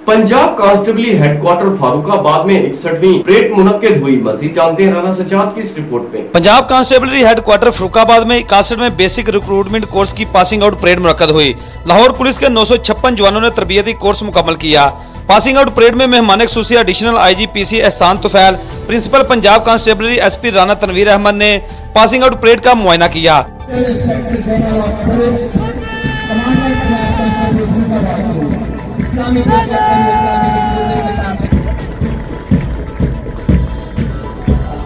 Punjab कांस्टेबली headquarter Farooqabad में 61वीं parade मुनक्किद हुई। मजीद जानते हैं राना सज्जाद की इस रिपोर्ट में। पंजाब कांस्टेबली हेडक्वार्टर फारूकाबाद में 61 में बेसिक रिक्रूटमेंट कोर्स की पासिंग आउट परेड मुनक्किद हुई। लाहौर पुलिस के 956 जवानों ने तरबियती कोर्स मुकम्मल किया। पासिंग आउट परेड में मेहमान खुसूसी एडिशनल IG PC एहसान तुफैल, प्रिंसिपल पंजाब कांस्टेबली SP राना तनवीर अहमद ने पासिंग आउट परेड का मुआयना किया।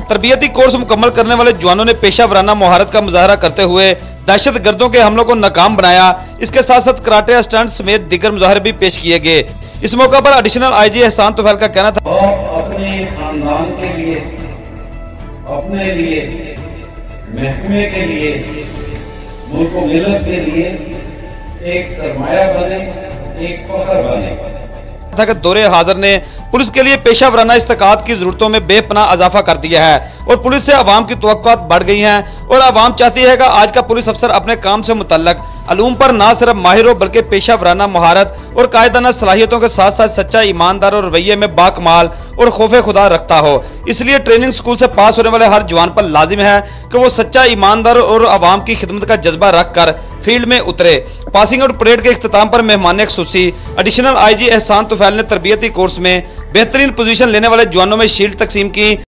तरबियती कोर्स मुकम्मल करने वाले जवानों ने पेशा वराना मुहारत का मुजाहरा करते हुए दहशत गर्दों के हमलों को नाकाम बनाया। इसके साथ साथ कराटे स्टंट समेत दीगर मुजाहरे भी पेश किए गए। इस मौका पर एडिशनल IG एहसान तुफैल का कहना था, अपने खानदान के लिए, अपने लिए, महकमे के लिए, मुल्क व मिल्लत के लिए एक सरमाया बने, एक फख्र बने। था कि दौरे हाजिर ने पुलिस के लिए पेशा वराना इस्तेकात की जरूरतों में बेपनाह इजाफा कर दिया है और पुलिस से अवाम की तवक्कुआत बढ़ गई हैं और अवाम चाहती है कि आज का पुलिस अफसर अपने काम से मुतल्लक अलूम पर ना सिर्फ माहिर हो बल्कि पेशा वराना महारत और कायदाना सलाहियतों के साथ साथ सच्चा, ईमानदार और रवैये में बाकमाल और खौफे खुदा रखता हो। इसलिए ट्रेनिंग स्कूल से पास होने वाले हर जवान पर लाजिम है कि वो सच्चा, ईमानदार और अवाम की खिदमत का जज्बा रख कर फील्ड में उतरे। पासिंग आउट परेड के इख्तिताम पर मेहमान खुसूसी एडिशनल IG एहसान तुफैल ने तरबियती कोर्स में बेहतरीन पोजीशन लेने वाले जवानों में शील्ड तकसीम की।